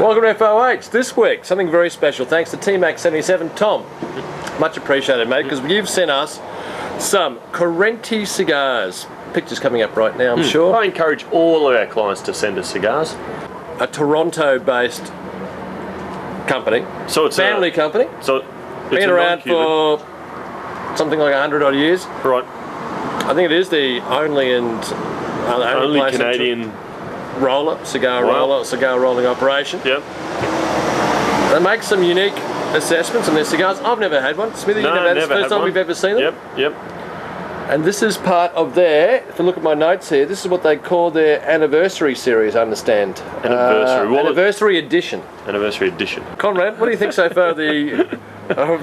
Welcome to FOH. This week, something very special. Thanks to T-Mac77 Tom. Much appreciated, mate, because you've sent us some Correnti Cigars. Pictures coming up right now, I'm sure. I encourage all of our clients to send us cigars. A Toronto-based company. So it's family company. So it's been around for something like 100 odd years. Right. I think it is the only Canadian cigar rolling operation. Yep. They make some unique assessments on their cigars. I've never had one. Smithy, you've never had this. First time we've ever seen them. Yep. And this is part of their, if you look at my notes here, this is what they call their anniversary series, I understand. Anniversary edition. Anniversary edition. Conrad, what do you think so far of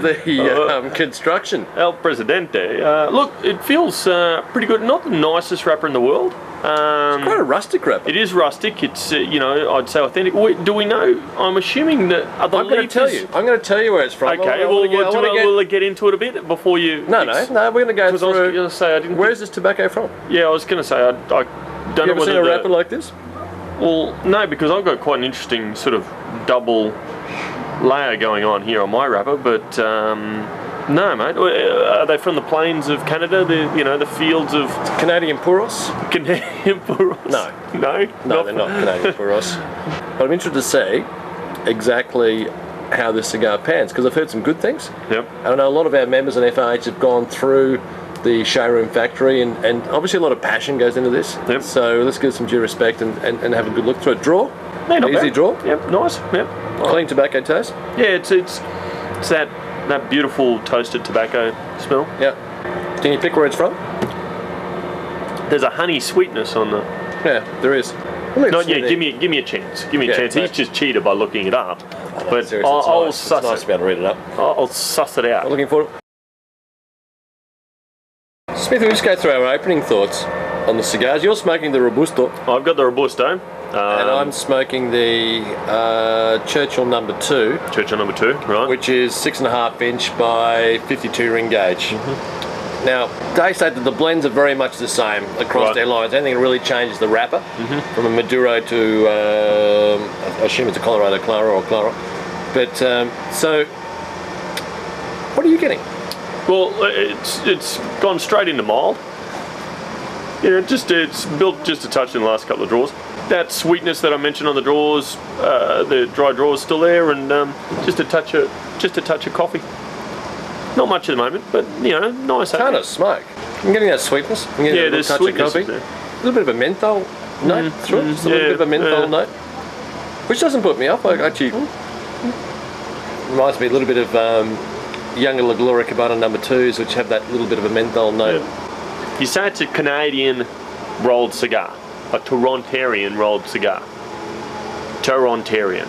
the construction? El Presidente. Look, it feels pretty good. Not the nicest wrapper in the world. It's quite a rustic wrapper. It is rustic. It's I'd say authentic. Do we know? I'm assuming that I'm going to tell you. I'm going to tell you where it's from. Okay. We'll get into it a bit before you. No. We're going to go through. I was going to say I didn't. Where's this tobacco from? Yeah, I was going to say I don't know. You ever seen a wrapper like this? Well, no, because I've got quite an interesting sort of double layer going on here on my wrapper, but. No, mate. Are they from the plains of Canada? The fields of Canadian Puros? Canadian Puros? No, they're not Canadian Puros. But I'm interested to see exactly how this cigar pans, because I've heard some good things. Yep. And I know a lot of our members in FAH have gone through the showroom factory, and obviously a lot of passion goes into this. Yep. So let's give some due respect and have a good look through it. Draw? Yeah, not easy bad. Draw? Yep, nice. Yep. Clean tobacco taste? Yeah, it's that beautiful toasted tobacco smell. Yeah. Can you pick where it's from? There's a honey sweetness on the. Yeah, there is. Give me a chance. Give me a chance. He's just cheated by looking it up. But I'll suss it. It's nice to be able to read it up. I'll suss it out. I'm looking forward. Smithy, we'll just go through our opening thoughts on the cigars. You're smoking the Robusto. I've got the Robusto. And I'm smoking the Churchill number 2. Churchill number 2, right. Which is 6.5 inch by 52 ring gauge. Now, they say that the blends are very much the same across their lines. Anything that really changes the wrapper from a Maduro to, I assume it's a Colorado Claro or Claro. But, so, what are you getting? Well, it's gone straight into mild. It's built just a touch in the last couple of draws. That sweetness that I mentioned on the draws, the dry draws still there, and just a touch of coffee. Not much at the moment, but nice. Kind of smoke. I'm getting that sweetness. I'm getting a little touch of coffee. A little bit of a menthol note through it. Just a little bit of a menthol note, which doesn't put me off. Actually, reminds me a little bit of younger La Gloria Cabana number 2s, which have that little bit of a menthol note. You say it's a Canadian rolled cigar. A Torontarian rolled cigar. Torontarian.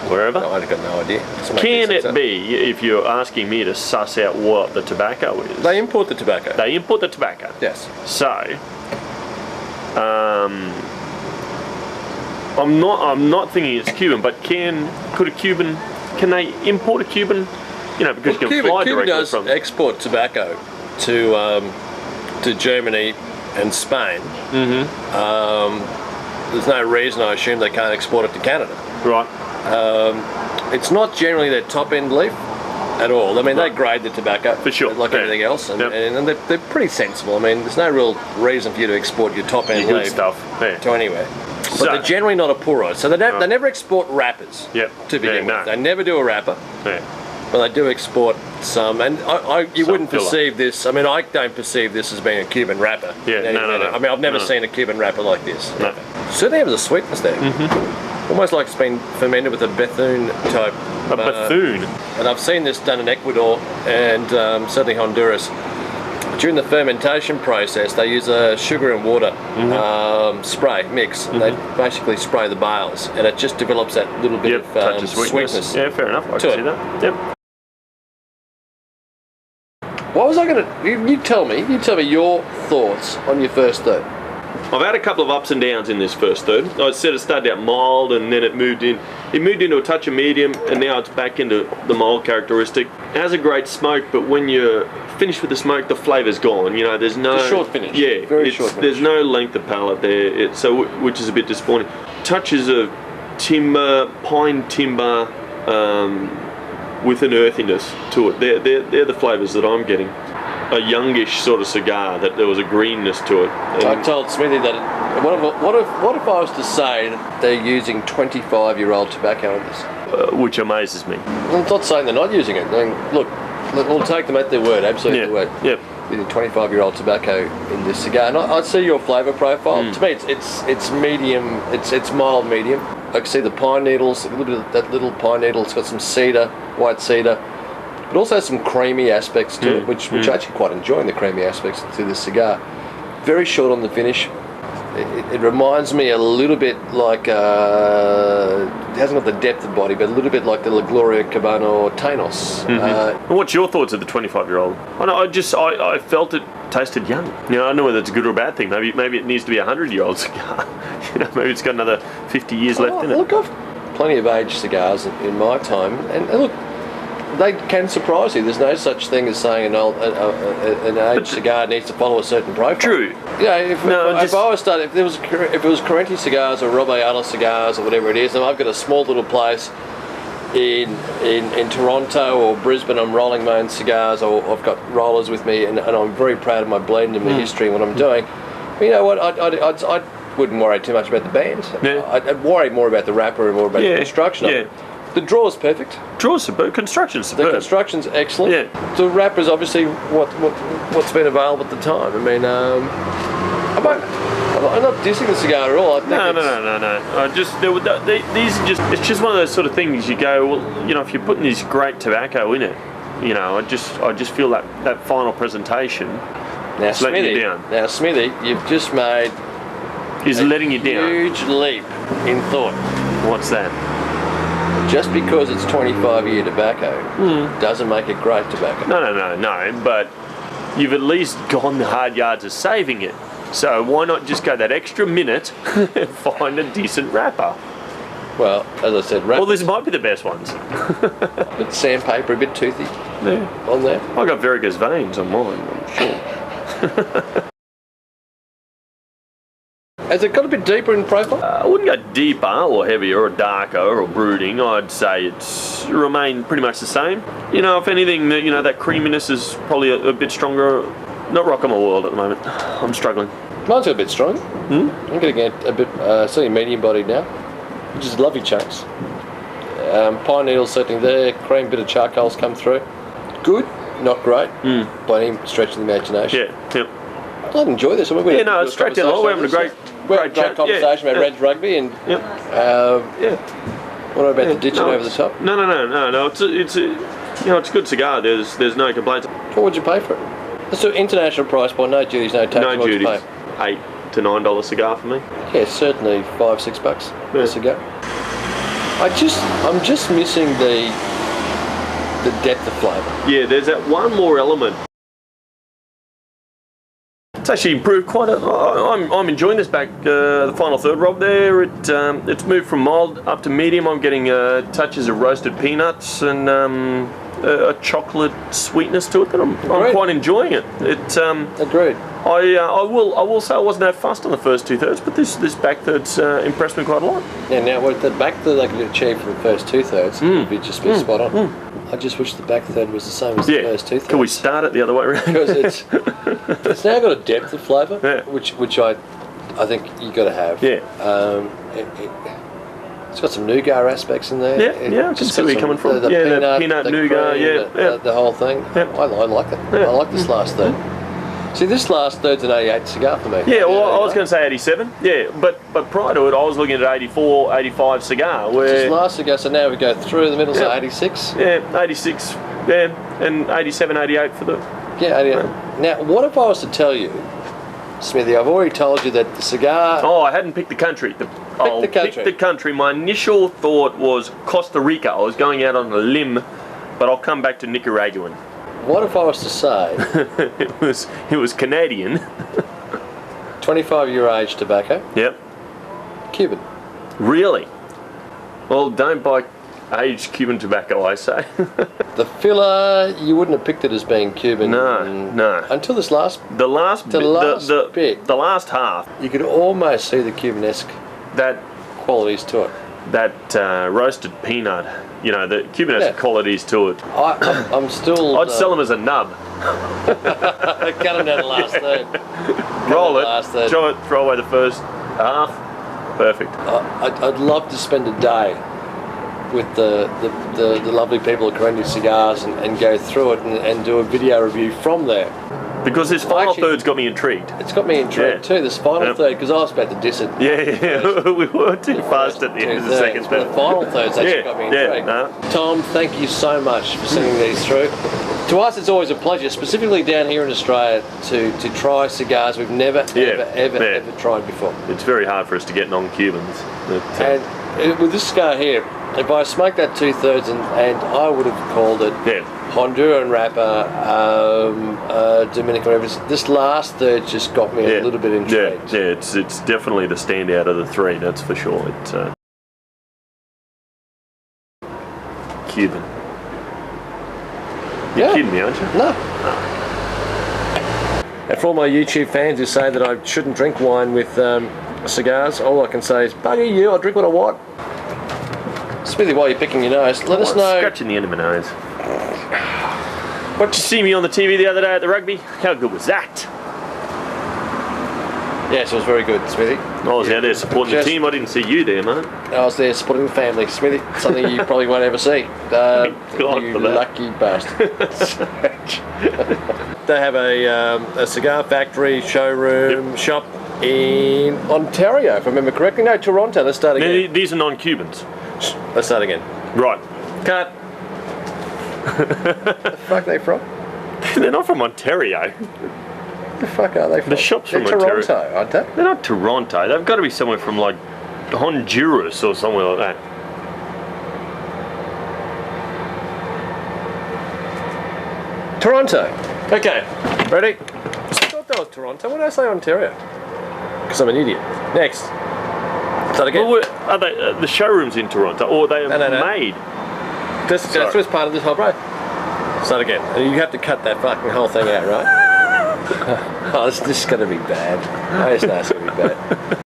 Wherever? No, I've got no idea. Can it be, if you're asking me to suss out what the tobacco is? They import the tobacco. They import the tobacco. Yes. So, I'm not thinking it's Cuban, but can they import a Cuban? Because you can fly Cuba directly does from export tobacco to Germany and Spain. There's no reason, I assume, they can't export it to Canada. Right. It's not generally their top end leaf at all. I mean, they grade the tobacco for sure, like everything else, and they're pretty sensible. I mean, there's no real reason for you to export your top end leaf to anywhere. But they're generally not a puro, so they never export wrappers. Yep. To begin with, they never do a wrapper. Yeah. But they do export some, and you wouldn't perceive this. I mean, I don't perceive this as being a Cuban wrapper. Yeah, no. I mean, I've never seen a Cuban wrapper like this. No. Certainly has a sweetness there. Almost like it's been fermented with a Bethune type. A Bethune. And I've seen this done in Ecuador and certainly Honduras. During the fermentation process, they use a sugar and water spray mix. They basically spray the bales, and it just develops that little bit of sweetness. Yeah, fair enough. I can see that. Yep. What was I going to? You tell me your thoughts on your first third. I've had a couple of ups and downs in this first third. I said it started out mild, and then it moved into a touch of medium, and now it's back into the mild characteristic. It has a great smoke, but when you're finished with the smoke, the flavour's gone. There's no it's a short finish. Yeah, very short finish. There's no length of palate there, which is a bit disappointing. Touches of timber, pine timber, with an earthiness to it. They're the flavours that I'm getting. A youngish sort of cigar that there was a greenness to it. I told Smithy that what if I was to say that they're using 25-year-old tobacco in this? Which amazes me. I'm not saying they're not using it. I mean, look, we'll take them at their word, absolutely their word. Yep. Using 25-year-old tobacco in this cigar, and I see your flavour profile. To me, it's medium. It's mild medium. I can see the pine needles, a little bit of that little pine needle. It's got some cedar, white cedar, but also some creamy aspects to it, which I actually quite enjoy the creamy aspects to this cigar. Very short on the finish. It reminds me a little bit like, it hasn't got the depth of body, but a little bit like the La Gloria Cabana or Thanos. What's your thoughts of the 25-year-old? I felt it tasted young. You know, I don't know whether it's a good or a bad thing. Maybe it needs to be a 100-year-old cigar. You know, maybe it's got another 50 years left in it. Look, I've plenty of aged cigars in my time, and look, they can surprise you. There's no such thing as saying an aged cigar needs to follow a certain profile. True. Yeah, if I was starting, if it was Correnti Cigars or Rob Ayala Cigars or whatever it is, and I've got a small little place in Toronto or Brisbane, I'm rolling my own cigars, or I've got rollers with me, and I'm very proud of my blend and my history and what I'm doing. But you know what? I wouldn't worry too much about the band. Yeah. I'd worry more about the wrapper and more about the construction of it. The draw's perfect. Draw's superb. Construction's superb. The construction's excellent. Yeah. The wrapper's obviously what's been available at the time. I mean, I'm not dissing the cigar at all. I think no. These are just, it's just one of those sort of things you go, well, you know, if you're putting this great tobacco in it, you know, I just feel that final presentation is letting you down. Now, Smithy, you've just made letting you down. Huge leap in thought. What's that? Just because it's 25-year tobacco doesn't make it great tobacco. No, but you've at least gone the hard yards of saving it. So why not just go that extra minute and find a decent wrapper? Well, as I said, well, this might be the best ones. But sandpaper, a bit toothy on there. I got varicose veins on mine, I'm sure. Has it got a bit deeper in profile? I wouldn't go deeper or heavier or darker or brooding. I'd say it's remained pretty much the same. You know, if anything, you know, that creaminess is probably a bit stronger. Not rocking my world at the moment. I'm struggling. Mine's got a bit strong. I'm getting a bit, certainly medium bodied now, which is lovely chunks. Pine needles certainly there. Cream, bit of charcoal's come through. Good, not great, by any stretch of the imagination. Yeah. I enjoy this. It's straight down the hall. We're having a great conversation about Reds rugby and what about the ditching over the top? No. It's a good cigar. There's no complaints. What would you pay for it? Let's do international price point. No duties, no tax. No duties. $8 to $9 cigar for me. Yeah, certainly $5-6 a cigar. I'm just missing the depth of flavour. Yeah, there's that one more element. It's actually improved quite a. I'm enjoying this back. The final third, Rob. There, it's moved from mild up to medium. I'm getting touches of roasted peanuts and a chocolate sweetness to it that I'm quite enjoying it. Agreed. I will say I wasn't that fussed on the first 2/3, but this back third's impressed me quite a lot. Yeah. Now, what the back third they could achieve for the first 2/3 would be just spot on. I just wish the back third was the same as the first 2/3. Can we start it the other way around? Because it's now got a depth of flavour, which I think you got to have. Yeah. It's got some nougat aspects in there. I can see where you're coming from. The peanut nougat, cream, the whole thing. I like it. I like this last third. See, this last third's an 88 cigar for me. Yeah, well, I was going to say 87. Yeah, but prior to it, I was looking at 84, 85 cigar. This last cigar, so now we go through the middle, so 86. Yeah, 86. Yeah, and 87, 88 for the. Yeah, 88. Now, what if I was to tell you, Smithy? I've already told you that the cigar. Oh, I hadn't picked the country. Pick the country. My initial thought was Costa Rica. I was going out on a limb, but I'll come back to Nicaraguan. What if I was to say it was Canadian. 25-year age tobacco. Yep. Cuban. Really? Well, don't buy aged Cuban tobacco, I say. The filler, you wouldn't have picked it as being Cuban. No. Until this last bit. The last half. You could almost see the Cubanesque qualities to it. that roasted peanut. You know, the Cuban has qualities to it. I'm still... I'd sell them as a nub. Cut them down the last third. Roll it, throw away the first half. Perfect. I'd love to spend a day with the lovely people at Correnti Cigars and go through it and do a video review from there. Because this final third's got me intrigued. It's got me intrigued too, this final third, because I was about to diss it. Yeah. We were too fast at the end of the second third. The final third's actually got me intrigued. Tom, thank you so much for sending these through. To us, it's always a pleasure, specifically down here in Australia, to try cigars we've never, ever tried before. It's very hard for us to get non-Cubans. And with this cigar here, if I smoked that 2/3 and I would have called it Honduran wrapper, Dominican wrapper, this last third just got me a little bit intrigued. Yeah, it's definitely the standout of the three, that's for sure. It's Cuban. You're kidding me, aren't you? No. And for all my YouTube fans who say that I shouldn't drink wine with cigars, all I can say is, bugger you, I'll drink what I want. Smithy, while you're picking your nose, let us know... Scratching the end of my nose. What, you see me on the TV the other day at the rugby? How good was that? Yes, it was very good, Smithy. I was out there supporting the team. I didn't see you there, mate. I was there supporting the family, Smithy. Something you probably won't ever see. You lucky bastard. They have a cigar factory, showroom, shop in Ontario, if I remember correctly. No, Toronto. Let's start again. No, these are non-Cubans. Let's start again. Right. Cut. Where the fuck are they from? They're not from Ontario. Where the fuck are they from? The shop's from Ontario. Toronto, aren't they? They're not Toronto. They've got to be somewhere from like Honduras or somewhere like that. Toronto. Okay. Ready? I thought that was Toronto. Why did I say Ontario? Because I'm an idiot. Next. Start again. Well, are they, the showroom's in Toronto, or they are made? That's just part of this whole break. Start again. And you have to cut that fucking whole thing out, right? Oh, this is going to be bad. I just know it's going to be bad.